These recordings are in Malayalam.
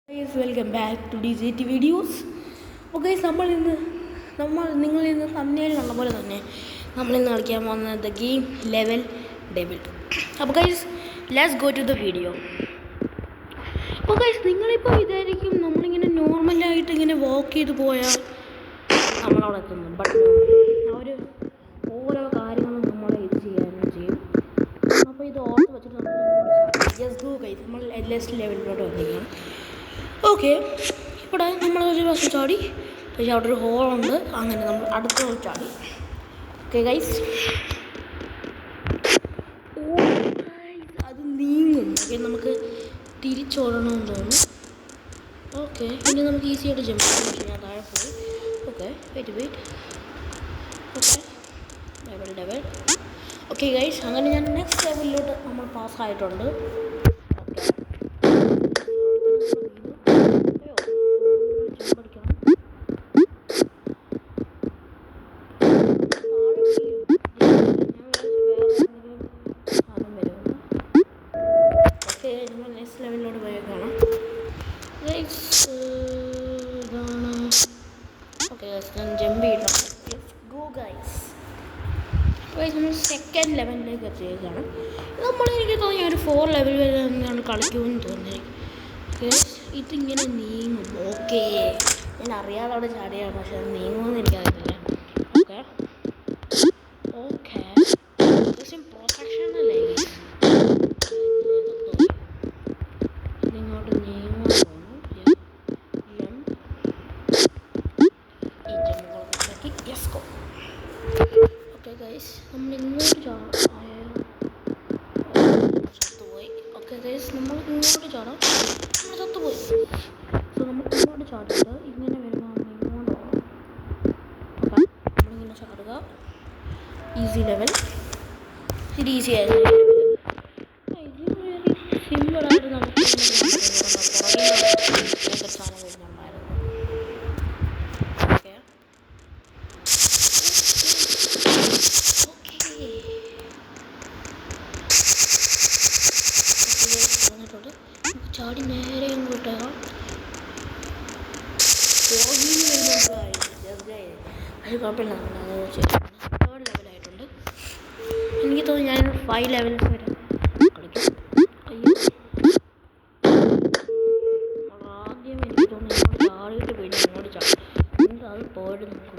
Guys, welcome back to DJT videos. Okay, നിങ്ങൾ ഇന്ന് തമ്മിൽ കണ്ട പോലെ തന്നെ നമ്മൾ ഇന്ന് കളിക്കാൻ പോകുന്നത് ദ ഗെയിം ലെവൽ ഡെവിൾ. അപ്പോൾ guys, let's go to the video. അപ്പോൾ ഗൈസ്, നിങ്ങളിപ്പോൾ വിചാരിക്കും നമ്മളിങ്ങനെ നോർമലായിട്ട് ഇങ്ങനെ വാക്ക് ചെയ്ത് പോയാൽ നമ്മളവിടെ എത്തുന്നു. ബട്ട് അവർ ഓരോ കാര്യങ്ങളും നമ്മളെ ഇത് ചെയ്യാനും ചെയ്യും. അപ്പോൾ ഇത് ഓർത്ത് വെച്ചിട്ട് നമ്മൾ ജസ്റ്റ് ഗോ ഗൈസ്, നമ്മൾ ലെസ്റ്റ് ലെവലിലോട്ട് വന്നിരിക്കണം. ഓക്കെ, ഇവിടെ നമ്മൾ ഒരു പ്രാവശ്യം ചാടി, പക്ഷേ അവിടെ ഒരു ഹോളുണ്ട്. അങ്ങനെ നമ്മൾ അടുത്ത ചാടി. ഓക്കെ ഗൈസ്, അത് നീങ്ങും. ഓക്കെ, നമുക്ക് തിരിച്ചോടണമെന്ന് തോന്നുന്നു. ഓക്കെ, ഇനി നമുക്ക് ഈസി ആയിട്ട് ജമ്പ് ചെയ്യാം. പക്ഷേ ഞാൻ താഴെ പോയി. Okay, wait. Okay level. Okay guys, അങ്ങനെ ഞാൻ നെക്സ്റ്റ് ലെവലിലോട്ട് നമ്മൾ പാസ്സായിട്ടുണ്ട്. നെക്സ്റ്റ് ലെവലിലോട്ട് പോയി കാണാം. ഇതാണ്. ഓക്കെ ഗൈസ്, ഞാൻ ജമ്പ് ചെയ്യണം. Let's go guys. നമ്മൾ സെക്കൻഡ് ലെവലിലേക്ക് എത്തിയേക്കാണ്. എനിക്ക് തോന്നി ഒരു 4 ലെവൽ വരെ തന്നെയാണ് കളിക്കുമെന്ന് തോന്നി. ഇതിങ്ങനെ നീങ്ങും. ഓക്കെ, ഞാൻ അറിയാതെ അവിടെ ചാടിയാണ്, പക്ഷെ അത് നീങ്ങുമെന്ന് എനിക്കറിയില്ല. ഓക്കെ പ്രൊഫഷണലേ ഇങ്ങോട്ട് നീങ്ങുമെന്ന് തോന്നുന്നു. ഓക്കെ ഗൈസ്, നമ്മൾ ഇങ്ങോട്ട് ചത്തുപോയി. ഓക്കെ ഗൈസ്, നമ്മൾ ഇങ്ങോട്ട് ചാടാം. നമ്മൾ ചത്തുപോയി. സോ നമ്മൾ ഇങ്ങോട്ട് ചാടിയിട്ട് ഇങ്ങനെ വരുമ്പോൾ ഇങ്ങോട്ട് പോകണം. ഓക്കെ, നമ്മളിങ്ങനെ ചാടുക. Easy level. ഇത് ഈസി ആയിരുന്നു ലെവൽ. ഇത് സിമ്പിളായിട്ട് നമുക്ക് സാധനം വരുന്നുണ്ടായിരുന്നു. ഓക്കെ വന്നിട്ടുണ്ട്. ചാടി നേരെ ഇങ്ങോട്ട് അത് കുഴപ്പമില്ല. തേർഡ് ലെവലായിട്ടുണ്ട്. എനിക്ക് തോന്നുന്നു ഞാൻ 5 ലെവൽസ് വരെ കളിക്കും. ആദ്യം എനിക്ക് തോന്നുന്നു ഇങ്ങോട്ട് ചാടിയിട്ട് പിന്നെ ഇങ്ങോട്ട് ചാടും. എന്നിട്ട് അത് പോയിട്ട് നമുക്ക്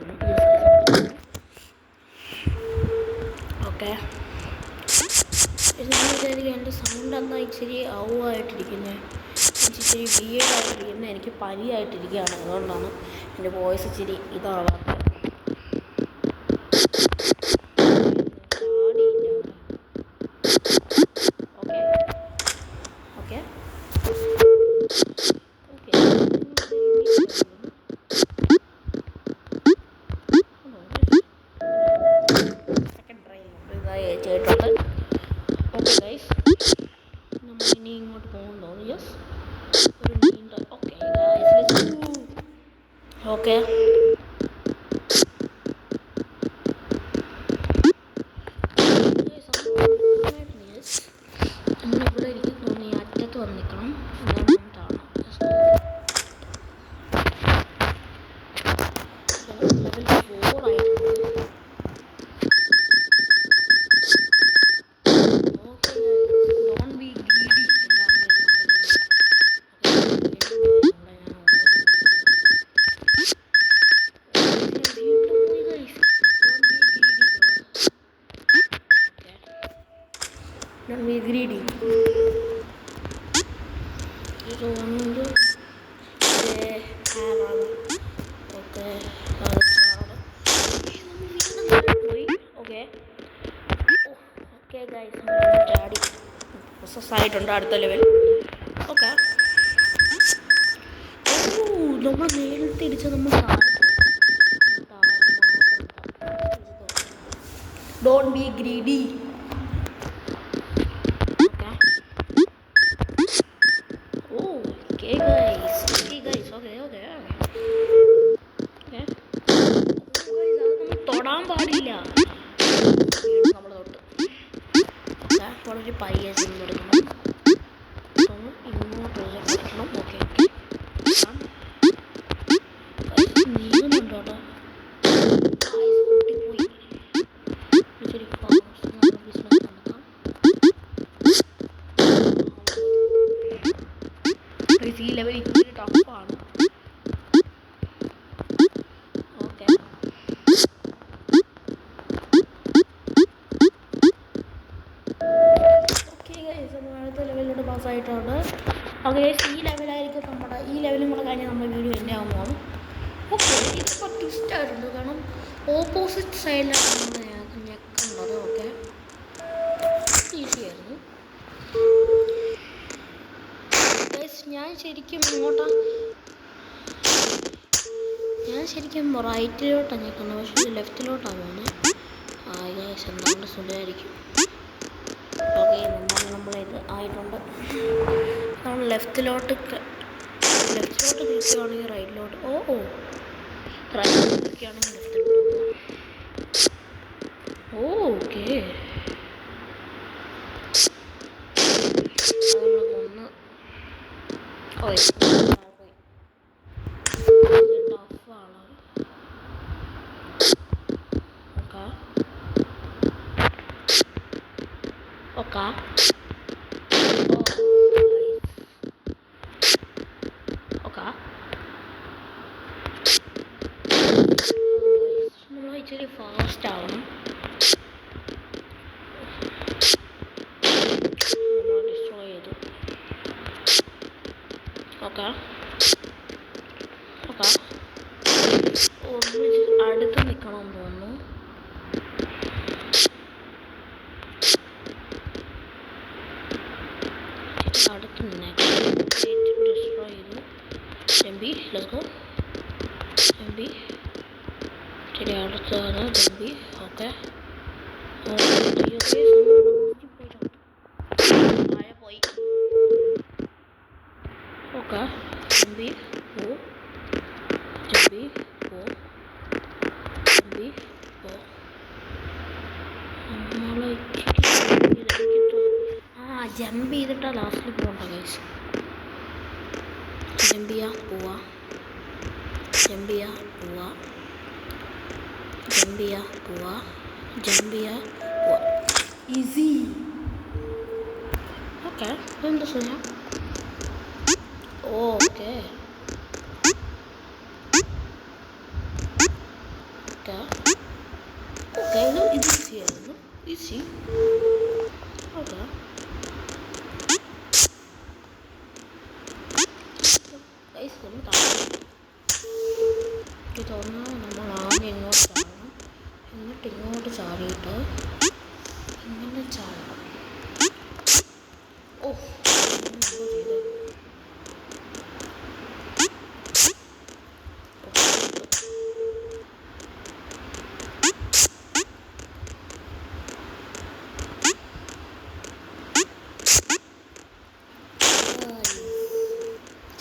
ഓക്കെ. വിചാരിക്കും എൻ്റെ സൗണ്ട് എന്നാൽ ഇച്ചിരി ഔവായിട്ടിരിക്കുന്നത്, ഇച്ചിരി ബിയേഡായിട്ടിരിക്കുന്നത്. എനിക്ക് പനിയായിട്ടിരിക്കുകയാണ്, അതുകൊണ്ടാണ് എൻ്റെ വോയിസ് ഇച്ചിരി ഇതാവാത്തത്. സെക്കൻഡ് ട്രൈ ചെയ്തിട്ടുണ്ട്. ഓക്കെ ഗൈസ്, നമ്മൾ ഇനി ഇങ്ങോട്ട് പോകുന്നു. യെസ്, ഒരു നീണ്ട. ഓക്കെ ഗൈസ്, ഓക്കെ നമ്മളിവിടെ എനിക്ക് തോന്നി അറ്റത്ത് വന്ന് നിൽക്കണം. ലെവൽ 4 ആയിട്ടുണ്ട്. Don't be greedy. ഇതുകൊണ്ട് പോയി. ഓക്കെ ഗൈസ്, ചാടി പ്രോസസ്സായിട്ടുണ്ട്. അടുത്ത ലെവൽ. ഓക്കെ, നമ്മൾ നേരിട്ട് തിരിച്ച് നമ്മൾ ഡോണ്ട് ബി ഗ്രീഡി. തൊടാൻ പാടില്ല. നമ്മൾ തൊട്ട് വളരെ പയ്യെ എടുക്കണം. ഇങ്ങോട്ട് ഓക്കെ ഈ ലെവൽ ഇത്തിരി ടഫാണ്. ഓക്കെ അടുത്ത ലെവലിലോട്ട് പാസ്സായിട്ടുണ്ട്. ഓക്കെ ഈ ലെവലായിരിക്കും ഈ ലെവലും കൂടെ കഴിഞ്ഞാൽ നമ്മുടെ വീഡിയോ എൻ്റെ ആകുമ്പോൾ. ഓക്കെ ഇതിപ്പോൾ ട്വിസ്റ്റായിട്ടുണ്ട്. കാരണം ഓപ്പോസിറ്റ് സൈഡിലാണ് നമ്മൾ ഞെക്കുന്നത്. ഓക്കെ ഈസി ആയിരുന്നു. ഞാൻ ശരിക്കും റൈറ്റിലോട്ടാണ് ഞെക്കുന്നത്, പക്ഷേ ലെഫ്റ്റിലോട്ടാണ് പോകുന്നത്. എന്താണ്ട് സുഖമായിരിക്കും. ഓക്കെ നമ്മളിത് ആയിട്ടുണ്ട്. നമ്മൾ ലെഫ്റ്റിലോട്ട് ക്ലിക്കുകയാണെങ്കിൽ റൈറ്റിലോട്ട് റൈറ്റിലോട്ട് ക്ലിക്കുകയാണെങ്കിൽ ലെഫ്റ്റിലോട്ട് പോകും. ഓക്കെ ടഫാണ്. ഓക്കെ നമ്മൾ ഇച്ചിരി ഫാസ്റ്റ് ആവണം. ഡിസ്ട്രോയ് ചെയ്തു. ഓക്കെ അടുത്ത് നിൽക്കണം തോന്നുന്നു. അടുത്ത് നിന്നേക്കാം. ഡിസ്ട്രോയ് ചെയ്തു. Jumpy let's go. ജമ്പി ശരി അടുത്താണ് ജമ്പി. ഓക്കെ പോയി. ഓക്കെ ജമ്പി പോ ജമ്പി പോ ജമ്പി പോ. നമ്മൾ ജമ്പ് ചെയ്തിട്ടാണ് ലാസ്റ്റിൽ പോകണ്ട ഗൈസ്. ജമ്പ് ചെയ്യാ പോവാ ജമ്പ് ചെയ്യാ പോവാ ജമ്പ് ചെയ്യാ പോവാ ജമ്പ് ചെയ്യാ പോവാ. ഈസി. ഓക്കെ ഇതെന്താ സുഖം. ഓക്കെ ഇത് ഈസി ആയിരുന്നു. ഈസി. ഓക്കെ തുറന്ന് നമ്മൾ ആദ്യം ഇങ്ങോട്ട് ചാടണം. എന്നിട്ട് ഇങ്ങോട്ട് ചാടിയിട്ട് ഇങ്ങനെ ചാടണം.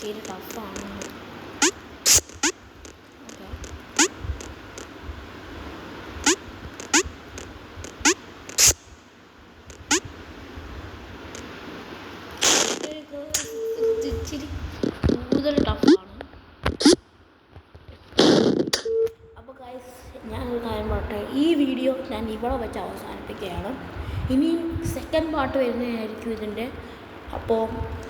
ചെയ്ത് ചെയ്ത് ടഫാണ്. ഇച്ചിരി കൂടുതൽ ടഫാണ്. അപ്പോൾ ഗൈസ് ഞാനൊരു കാര്യം പറയട്ടെ, ഈ വീഡിയോ ഞാൻ ഇവിടെ വെച്ച് അവസാനിപ്പിക്കുകയാണ്. ഇനി സെക്കൻഡ് പാർട്ട് വരുന്നതായിരിക്കും ഇതിൻ്റെ. അപ്പോൾ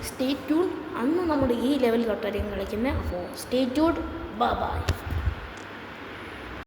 സ്റ്റേ ട്യൂൺ. അന്ന് നമ്മുടെ ഈ ലെവൽ തൊട്ടായിരിക്കും കളിക്കുന്നത്. അപ്പോൾ സ്റ്റേ ട്യൂൺ. Bye bye.